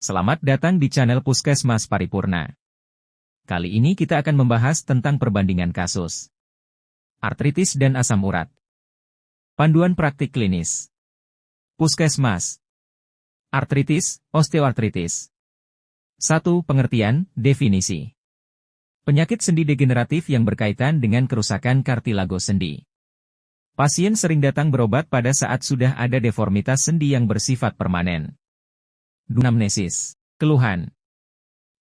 Selamat datang di channel Puskesmas Paripurna. Kali ini kita akan membahas tentang perbandingan kasus artritis dan asam urat. Panduan praktik klinis. Puskesmas. Artritis, osteoartritis. 1. Pengertian, definisi. Penyakit sendi degeneratif yang berkaitan dengan kerusakan kartilago sendi. Pasien sering datang berobat pada saat sudah ada deformitas sendi yang bersifat permanen. Anamnesis. Keluhan.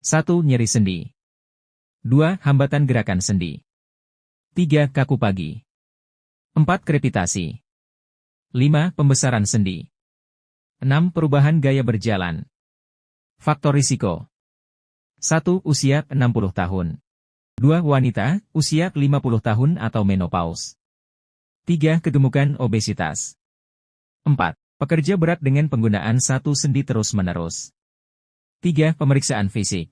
1. Nyeri sendi. 2. Hambatan gerakan sendi. 3. Kaku pagi. 4. Krepitasi. 5. Pembesaran sendi. 6. Perubahan gaya berjalan. Faktor risiko. 1. Usia 60 tahun. 2. Wanita, usia 50 tahun atau menopause. 3. Kegemukan obesitas. 4. Pekerja berat dengan penggunaan satu sendi terus-menerus. 3. Pemeriksaan fisik.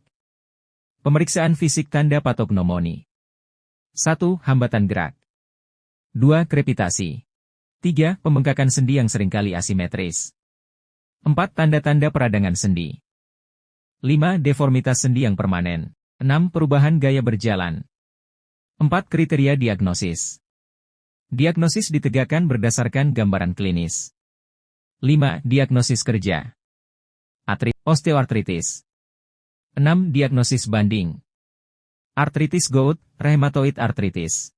Pemeriksaan fisik tanda patognomoni. 1. Hambatan gerak. 2. Krepitasi. 3. Pembengkakan sendi yang seringkali asimetris. 4. Tanda-tanda peradangan sendi. 5. Deformitas sendi yang permanen. 6. Perubahan gaya berjalan. 4. Kriteria diagnosis. Diagnosis ditegakkan berdasarkan gambaran klinis. 5. Diagnosis kerja. Osteoartritis. 6. Diagnosis banding. Artritis gout, rheumatoid arthritis.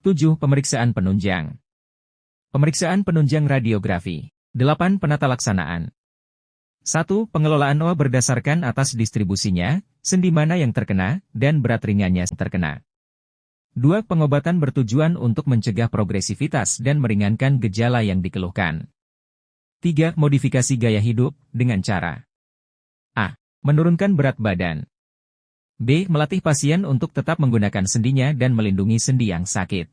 7. Pemeriksaan penunjang. Pemeriksaan penunjang radiografi. 8. Penata laksanaan. 1. Pengelolaan OA berdasarkan atas distribusinya, sendi mana yang terkena, dan berat ringannya terkena. 2. Pengobatan bertujuan untuk mencegah progresivitas dan meringankan gejala yang dikeluhkan. 3. Modifikasi gaya hidup, dengan cara A. Menurunkan berat badan. B. Melatih pasien untuk tetap menggunakan sendinya dan melindungi sendi yang sakit.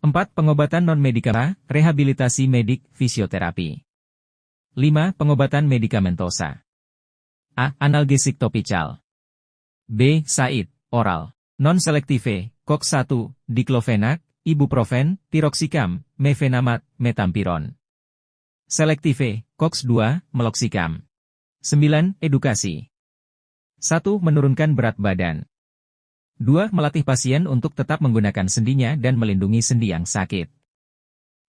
4. Pengobatan non-medikamentosa, rehabilitasi medik, fisioterapi. 5. Pengobatan medikamentosa. A. Analgesik topikal. B. SAID, oral. Non-selektive, COX-1, diklofenak, ibuprofen, tiroxicam, mefenamat, metampiron. Selektive, COX-2, meloxicam. 9. Edukasi. 1. Menurunkan berat badan. 2. Melatih pasien untuk tetap menggunakan sendinya dan melindungi sendi yang sakit.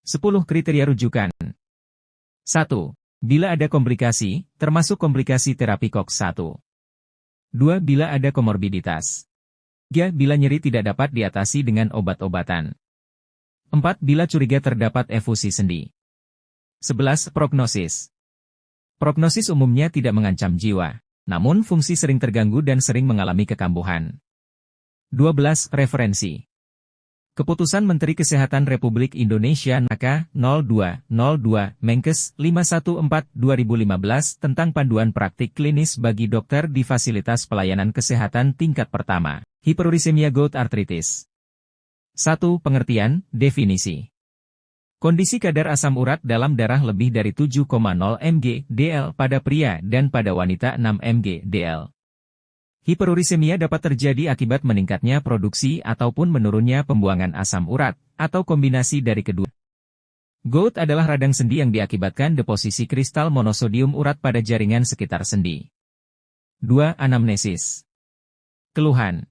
10. Kriteria rujukan. 1. Bila ada komplikasi, termasuk komplikasi terapi COX-1. 2. Bila ada komorbiditas. 3. Bila nyeri tidak dapat diatasi dengan obat-obatan. 4. Bila curiga terdapat efusi sendi. 11. Prognosis. Prognosis umumnya tidak mengancam jiwa, namun fungsi sering terganggu dan sering mengalami kekambuhan. 12. Referensi. Keputusan Menteri Kesehatan Republik Indonesia NAK 0202 Menkes 514/2015 tentang panduan praktik klinis bagi dokter di fasilitas pelayanan kesehatan tingkat pertama, hiperurisemia gout arthritis. 1. Pengertian, definisi. Kondisi kadar asam urat dalam darah lebih dari 7,0 mg/dl pada pria dan pada wanita 6 mg/dl. Hiperurisemia dapat terjadi akibat meningkatnya produksi ataupun menurunnya pembuangan asam urat, atau kombinasi dari kedua. Gout adalah radang sendi yang diakibatkan deposisi kristal monosodium urat pada jaringan sekitar sendi. 2. Anamnesis. Keluhan.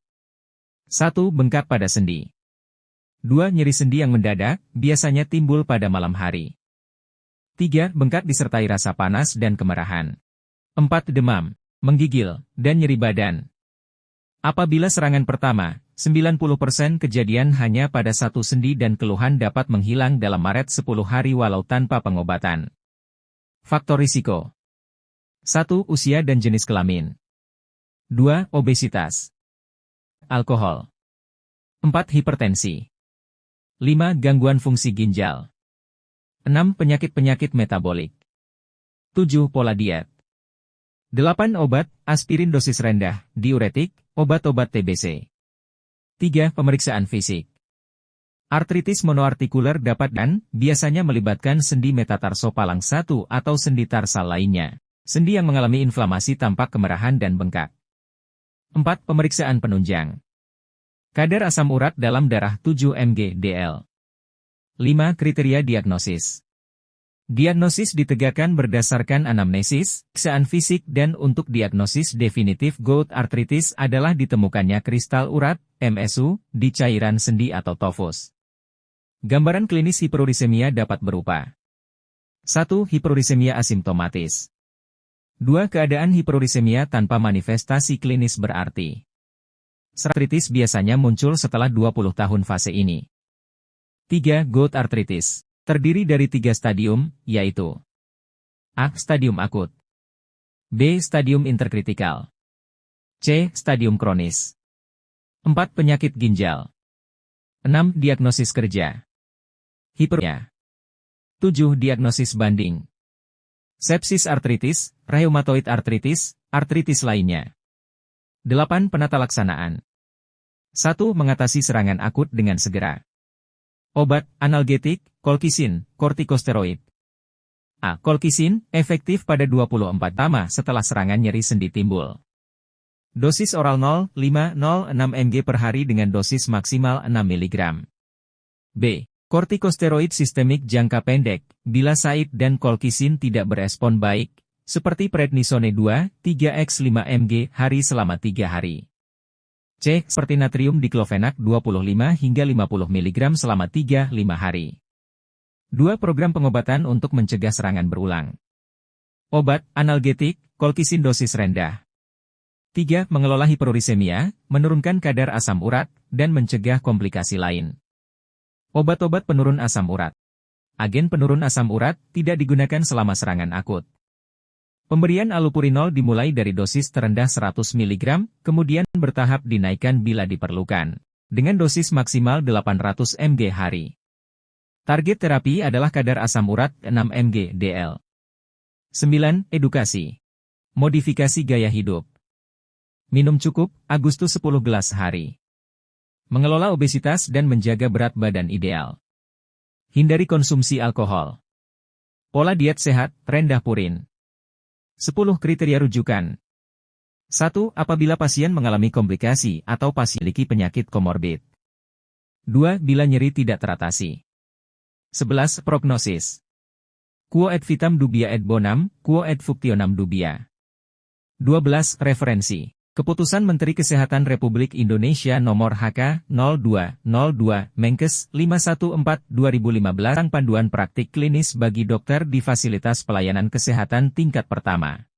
1. Bengkak pada sendi. 2. Nyeri sendi yang mendadak, biasanya timbul pada malam hari. 3. Bengkak disertai rasa panas dan kemerahan. 4. Demam, menggigil, dan nyeri badan. Apabila serangan pertama, 90% kejadian hanya pada satu sendi dan keluhan dapat menghilang dalam 10 hari walau tanpa pengobatan. Faktor risiko. 1. Usia dan jenis kelamin. 2. Obesitas. Alkohol. 4. Hipertensi. 5. Gangguan fungsi ginjal. 6. Penyakit-penyakit metabolik. 7. Pola diet. 8. Obat, aspirin dosis rendah, diuretik, obat-obat TBC. 3. Pemeriksaan fisik. Artritis monoartikuler dapat dan biasanya melibatkan sendi metatarsopalang 1 atau sendi tarsal lainnya. Sendi yang mengalami inflamasi tampak kemerahan dan bengkak. 4. Pemeriksaan penunjang. Kadar asam urat dalam darah 7 mg/dl. 5. Kriteria diagnosis. Diagnosis ditegakkan berdasarkan anamnesis, pemeriksaan fisik dan untuk diagnosis definitif gout arthritis adalah ditemukannya kristal urat, MSU, di cairan sendi atau tofus. Gambaran klinis hiperurisemia dapat berupa 1. Hiperurisemia asimptomatis. 2. Keadaan hiperurisemia tanpa manifestasi klinis berarti. Artritis biasanya muncul setelah 20 tahun fase ini. 3. Gout arthritis. Terdiri dari 3 stadium, yaitu A. Stadium akut, B. Stadium interkritikal, C. Stadium kronis. 4. Penyakit ginjal. 6. Diagnosis kerja. Hiperuremia. 7. Diagnosis banding. Sepsis artritis, rheumatoid artritis, artritis lainnya. 8. Penata laksanaan. 1. Mengatasi serangan akut dengan segera. Obat, analgetik, kolkisin, kortikosteroid. A. Kolkisin, efektif pada 24 jam setelah serangan nyeri sendi timbul. Dosis oral 0,506 mg per hari dengan dosis maksimal 6 mg. B. Kortikosteroid sistemik jangka pendek, bila SAID dan kolkisin tidak berespon baik, seperti prednisone 2,3x 5 mg hari selama 3 hari. C. Seperti natrium diklofenak 25 hingga 50 mg selama 3-5 hari. 2. Program pengobatan untuk mencegah serangan berulang. Obat, analgetik, kolkisin dosis rendah. 3. Mengelola hiperurisemia, menurunkan kadar asam urat, dan mencegah komplikasi lain. Obat-obat penurun asam urat. Agen penurun asam urat tidak digunakan selama serangan akut. Pemberian allopurinol dimulai dari dosis terendah 100 mg, kemudian bertahap dinaikkan bila diperlukan, dengan dosis maksimal 800 mg hari. Target terapi adalah kadar asam urat 6 mg dl. 9. Edukasi. Modifikasi gaya hidup. Minum cukup, Agustus 10 gelas hari. Mengelola obesitas dan menjaga berat badan ideal. Hindari konsumsi alkohol. Pola diet sehat, rendah purin. 10 kriteria rujukan. 1. Apabila pasien mengalami komplikasi atau pasien memiliki penyakit komorbid. 2. Bila nyeri tidak teratasi. 11. Prognosis. Quo et vitam dubia et bonam, quo et functionam dubia. 12. Referensi. Keputusan Menteri Kesehatan Republik Indonesia Nomor HK 0202 Menkes 514/2015 tentang panduan praktik klinis bagi dokter di fasilitas pelayanan kesehatan tingkat pertama.